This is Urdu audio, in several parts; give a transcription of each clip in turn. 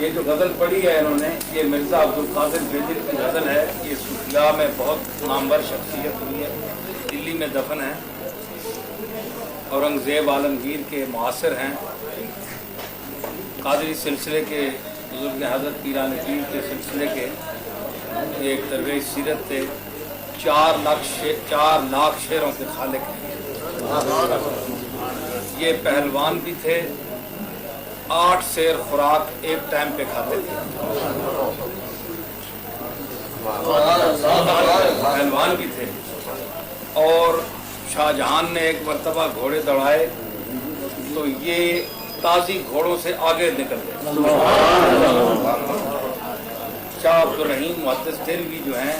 یہ جو غزل پڑھی ہے انہوں نے، یہ مرزا عبدالقادر بیدل کی غزل ہے. یہ صوفیاء میں بہت نامور شخصیت ہوئی ہے، دلی میں دفن ہے. اورنگزیب عالمگیر کے معاصر ہیں. قادری سلسلے کے بزرگ حضرت پیران پیر کے سلسلے کے یہ ایک درویش سیرت تھے. 4 لاکھ شعروں کے خالق ہیں. یہ پہلوان بھی تھے. 8 سیر خوراک ایک ٹائم پہ کھاتے تھے. پہلوان بھی تھے. اور شاہ جہان نے ایک مرتبہ گھوڑے دوڑائے تو یہ تازی گھوڑوں سے آگے نکل گئے. شاہ عبدالرحیم محدث دہلوی جو ہیں،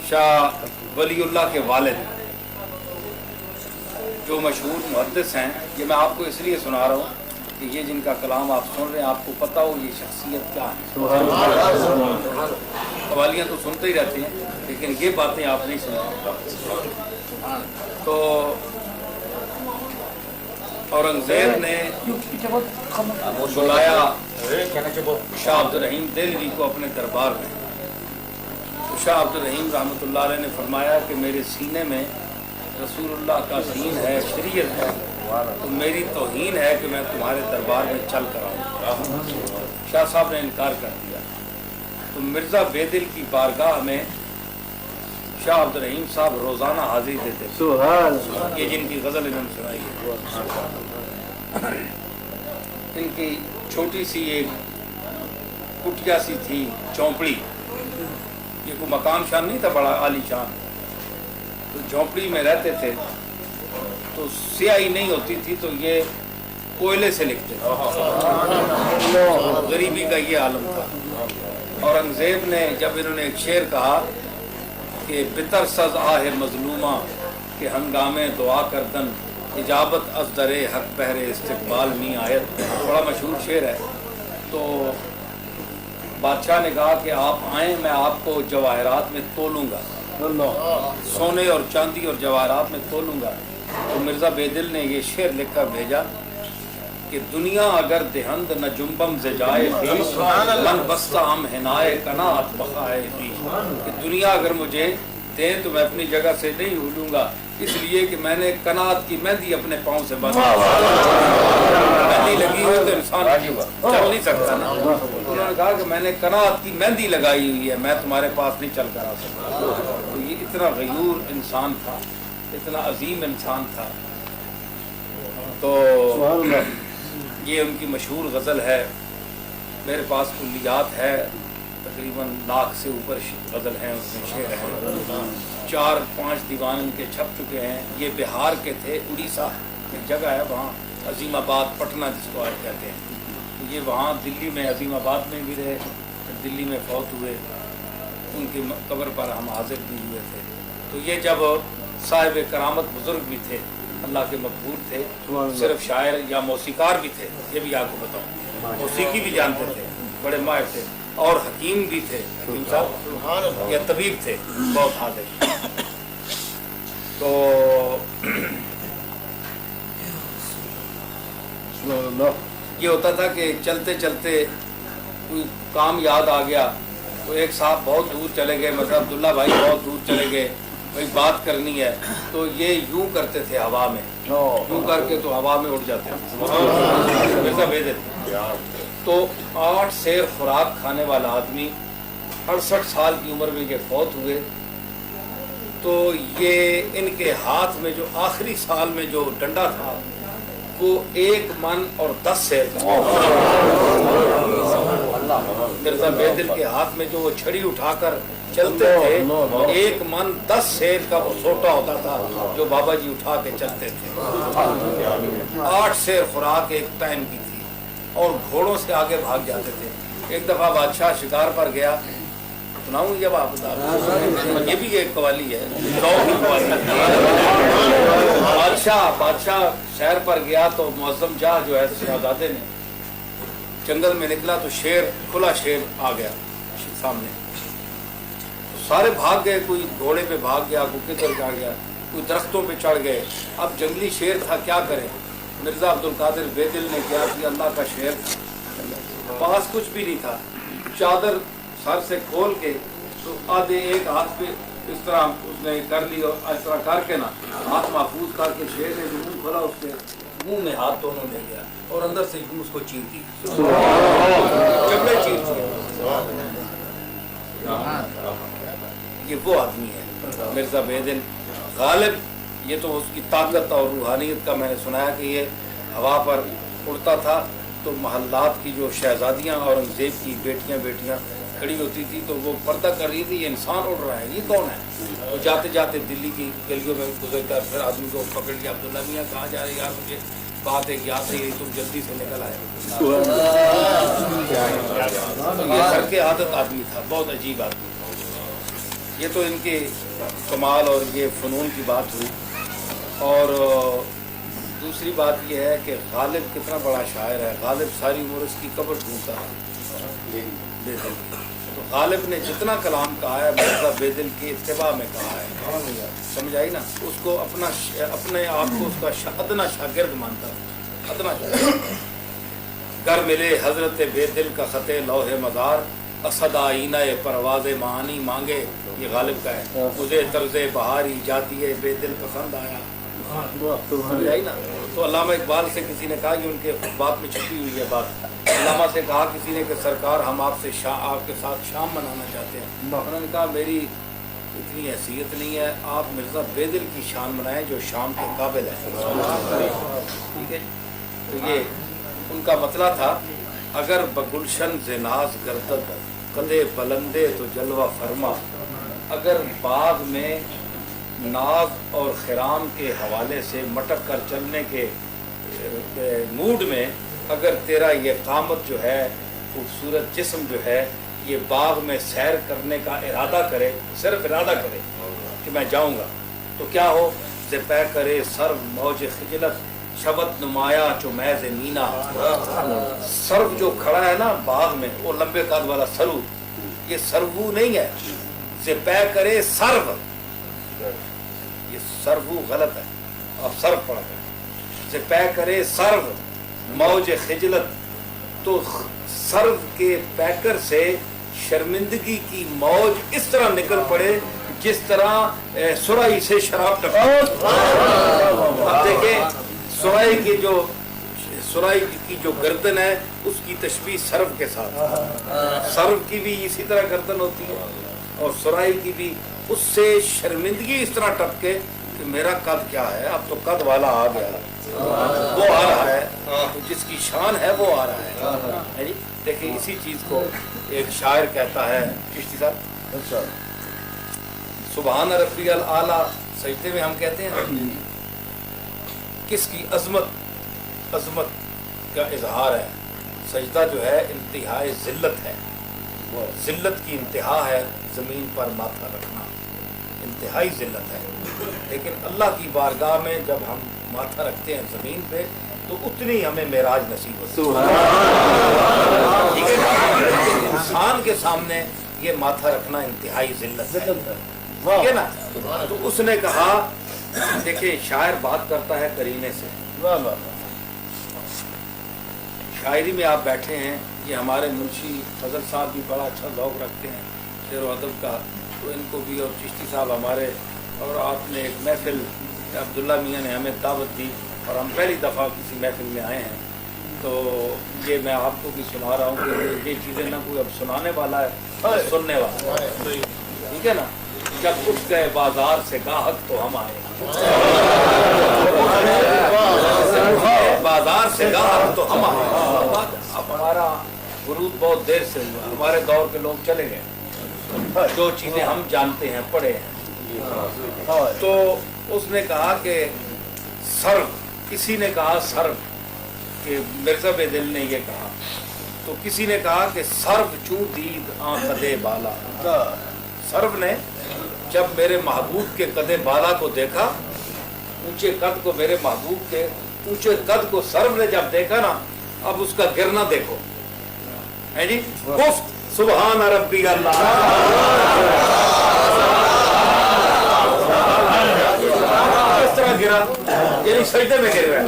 شاہ ولی اللہ کے والد جو مشہور محدث ہیں، یہ میں آپ کو اس لیے سنا رہا ہوں کہ یہ جن کا کلام آپ سن رہے ہیں آپ کو پتہ ہو یہ شخصیت کیا ہے. قوالیاں تو سنتے ہی رہتے ہیں لیکن یہ باتیں آپ نہیں سنتے. تو اورنگزیب نے بلایا شاہ عبدالرحیم دہلوی کو اپنے دربار میں. شاہ عبدالرحیم رحمۃ اللہ علیہ نے فرمایا کہ میرے سینے میں رسول اللہ کا دین ہے، شریعت ہے، تو میری توہین ہے کہ میں تمہارے دربار میں چل کر آؤں. شاہ صاحب نے انکار کر دیا. تو مرزا بیدل کی بارگاہ میں شاہ عبدالرحیم صاحب روزانہ حاضری دیتے تھے. یہ جن کی غزل انہوں نے سنائی ہے، ان کی چھوٹی سی ایک کٹیا سی تھی جھونپڑی. یہ کوئی مکان شان نہیں تھا بڑا عالی شان. تو جھونپڑی میں رہتے تھے تو سیاہی نہیں ہوتی تھی تو یہ کوئلے سے لکھتے تھے. غریبی کا یہ عالم تھا. اورنگزیب نے جب انہوں نے ایک شعر کہا کہ بتر سز آہ مظلومہ کہ ہنگامے دعا کردن اجابت از در حق بہر استقبال می آیت، بڑا مشہور شعر ہے. تو بادشاہ نے کہا کہ آپ آئیں، میں آپ کو جواہرات میں تولوں گا، سونے اور چاندی اور جواہرات میں تولوں گا. تو مرزا بیدل نے یہ شعر لکھ کر بھیجا کہ دنیا اگر دہند نہ جنبم زجائے خیش من بستہ ہم ہنائے قناعت بخائے خیش. کہ دنیا اگر مجھے دیں تو میں اپنی جگہ سے نہیں ہلوں گا، اس لیے کہ میں نے قناعت کی مہندی اپنے پاؤں سے باندھی. مہندی لگی ہوئی تو انسان چل نہیں سکتا نا. انہوں نے کہا کہ میں نے قناعت کی مہندی لگائی ہوئی ہے، میں تمہارے پاس نہیں چل کر آ سکتا. تو یہ اتنا غیور انسان تھا، اتنا عظیم انسان تھا. تو یہ ان کی مشہور غزل ہے. میرے پاس کلیات ہے، تقریباً 1 لاکھ سے اوپر غزل ہیں، اس میں شعر ہیں. 4-5 دیوان ان کے چھپ چکے ہیں. یہ بہار کے تھے. اڑیسہ ایک جگہ ہے وہاں عظیم آباد، پٹنہ جس کو آج کہتے ہیں. تو یہ وہاں دلی میں عظیم آباد میں بھی رہے، دلی میں فوت ہوئے. ان کی قبر پر ہم حاضر بھی ہوئے تھے. تو یہ جب صاحب کرامت بزرگ بھی تھے، اللہ کے مقبول تھے، صرف شاعر یا موسیقار بھی تھے. یہ بھی آپ کو بتاؤں، موسیقی بھی جانتے تھے، بڑے ماہر تھے، اور حکیم بھی تھے. حکیم صاحب یا طبیب تھے، بہت حاضر. تو یہ ہوتا تھا کہ چلتے چلتے کوئی کام یاد آ گیا تو ایک صاحب بہت دور چلے گئے، مثلا عبداللہ بھائی بہت دور چلے گئے، بھائی بات کرنی ہے، تو یہ یوں کرتے تھے ہوا میں، یوں کر کے تو ہوا میں اڑ جاتے تھے. تو 8 سیر خوراک کھانے والا آدمی 68 سال کی عمر میں یہ فوت ہوئے. تو یہ ان کے ہاتھ میں جو آخری سال میں جو ڈنڈا تھا وہ 1 من اور 10 سیر تھا. مرزا بیدل کے ہاتھ میں جو وہ چھڑی اٹھا کر چلتے تھے، 1 من 10 سیر کا وہ سوٹا ہوتا تھا جو بابا جی اٹھا کے چلتے تھے. 8 سیر خوراک ایک ٹائم کی تھی اور گھوڑوں سے آگے بھاگ جاتے تھے. ایک دفعہ بادشاہ شکار پر گیا، سناؤں جب آپ بتا رہے ہیں، یہ بھی ایک قوالی ہے، بادشاہ شہر پر گیا تو معظم جاہ جو ہے شہزادے نے جنگل میں نکلا تو شیر، کھلا شیر آ گیا سامنے. سارے بھاگ گئے، کوئی گھوڑے پہ بھاگ گیا، کوئی کدھر جا گیا، کوئی درختوں پہ چڑھ گئے. اب جنگلی شیر تھا، کیا کرے. مرزا عبد القادر بیدل نے کیا کہ اللہ کا شعر، پاس کچھ بھی نہیں تھا، چادر سر سے کھول کے تو آدھے ایک ہاتھ پہ اس طرح اس نے کر لی اور اس طرح کر کے نا ہاتھ محفوظ کر کے شعر نے منہ کھولا، اس کے منہ میں ہاتھ دونوں لے گیا اور اندر سے اس کو چیر دی، جبڑے چیر دیے۔ یہ وہ آدمی ہے مرزا بیدل غالب۔ یہ تو اس کی طاقت اور روحانیت کا میں نے سنایا کہ یہ ہوا پر اڑتا تھا تو محلات کی جو شہزادیاں اورنگزیب کی بیٹیاں کھڑی ہوتی تھی تو وہ پردہ کر رہی تھی، یہ انسان اڑ رہا ہے، یہ کون ہے؟ تو جاتے جاتے دلی کی گلیوں میں گزر کر پھر آدمی کو پکڑ لیا، عبداللہ میاں کہاں جا رہے یار، مجھے بات ایک یاد نہیں رہی، تم جلدی سے نکل آئے۔ یہ گھر کے عادت آدمی تھا، بہت عجیب آدمی۔ یہ تو ان کے کمال اور یہ فنون کی بات ہوئی۔ اور دوسری بات یہ ہے کہ غالب کتنا بڑا شاعر ہے۔ غالب ساری عمر اس کی قبر ڈھونڈتا ہے بیدل، تو غالب نے جتنا کلام کہا ہے مرزا بیدل کی اتباع میں کہا ہے، سمجھ آئی نا؟ اس کو اپنے آپ کو اس کا ادنا شاگرد مانتا ہے، ادنا شاگرد۔ گر ملے حضرت بیدل کا خط لوح مزار، اسد آئینہ پرواز معانی مانگے، یہ غالب کا ہے۔ مجھے طرز بہاری جاتی بیدل پسند آیا، سمجھ آئی نا؟ تو علامہ اقبال سے کسی نے کہا کہ ان کے بات میں چھپی ہوئی ہے بات، علامہ سے کہا کسی نے کہ سرکار ہم آپ کے ساتھ شام منانا چاہتے ہیں۔ انہوں نے کہا میری اتنی حیثیت نہیں ہے، آپ مرزا بیدل کی شان منائیں جو شام کے قابل ہے، ٹھیک ہے؟ تو یہ ان کا مسئلہ تھا، اگر بگلشن زناز گردد قدے بلندے تو جلوہ فرما، اگر باغ میں ناز اور خرام کے حوالے سے مٹک کر چلنے کے موڈ میں اگر تیرا یہ قامت جو ہے، خوبصورت جسم جو ہے، یہ باغ میں سیر کرنے کا ارادہ کرے، صرف ارادہ کرے کہ میں جاؤں گا، تو کیا ہو؟ زپے کرے سر موج خجلت شبت نمایا چو میز مینا۔ سرو جو کھڑا ہے نا باغ میں، وہ لمبے قد والا سرو، یہ سرو نہیں ہے، زپے کرے سرو، یہ سرو غلط ہے، اب سرو پڑھ گئے۔ زپے کرے سرو موج خجلت، تو سرو کے پیکر سے شرمندگی کی موج اس طرح نکل پڑے جس طرح سرائی سے شراب ٹپکتی۔ اب دیکھیں سرائی کی جو گردن ہے اس کی تشبیہ سرو کے ساتھ، سرو کی بھی اسی طرح گردن ہوتی ہے اور سرائی کی بھی، اس سے شرمندگی اس طرح ٹپکے کہ میرا قد کیا ہے، اب تو قد والا آ گیا، وہ آ رہا ہے، تو جس کی شان ہے وہ آ رہا ہے۔ دیکھیں اسی چیز کو ایک شاعر کہتا ہے، چشتی صاحب، سبحان ربی الاعلیٰ سجدے میں ہم کہتے ہیں کس کی عظمت کا اظہار ہے، سجدہ جو ہے انتہائی ذلت ہے، ذلت کی انتہا ہے، زمین پر ماتھا رکھنا انتہائی ذلت ہے، لیکن اللہ کی بارگاہ میں جب ہم ماتھا رکھتے ہیں زمین پہ تو اتنی ہمیں معراج نصیب ہوتی ہے۔ انسان کے سامنے یہ ماتھا رکھنا انتہائی ذلت ہے، ٹھیک ہے نا؟ تو اس نے کہا، دیکھیں شاعر بات کرتا ہے کرینے سے، شاعری میں آپ بیٹھے ہیں، یہ ہمارے منشی فضل صاحب بھی بڑا اچھا ذوق رکھتے ہیں شعر و ادب کا، تو ان کو بھی، اور چشتی صاحب ہمارے، اور آپ نے ایک محفل عبداللہ میاں نے ہمیں دعوت دی اور ہم پہلی دفعہ کسی محفل میں آئے ہیں، تو یہ میں آپ کو بھی سنا رہا ہوں کہ یہ چیزیں نہ کوئی اب سنانے والا ہے، سننے والا ہے، ٹھیک ہے نا؟ جب اٹھ گئے بازار سے گاہک تو ہم آئے، بازار سے گاہک تو ہم آئے۔ اب ہمارا ورود بہت دیر سے ہوا، ہمارے دور کے لوگ چلے گئے، جو چیزیں ہم جانتے ہیں پڑھے ہیں۔ تو اس نے کہا کہ سرو، کسی نے کہا سرو، کہ مرزا بیدل نے یہ کہا، تو کسی نے کہا کہ سرو چوں دید آنکھدے بالا، سرو نے جب میرے محبوب کے قد بالا کو دیکھا، اونچے قد کو، میرے محبوب کے اونچے قد کو سرو نے جب دیکھا نا، اب اس کا گرنا دیکھو، ہے جی، گفت سبحان ربی اللہ، اس طرح گرا، یعنی سجدے میں گر رہا ہے،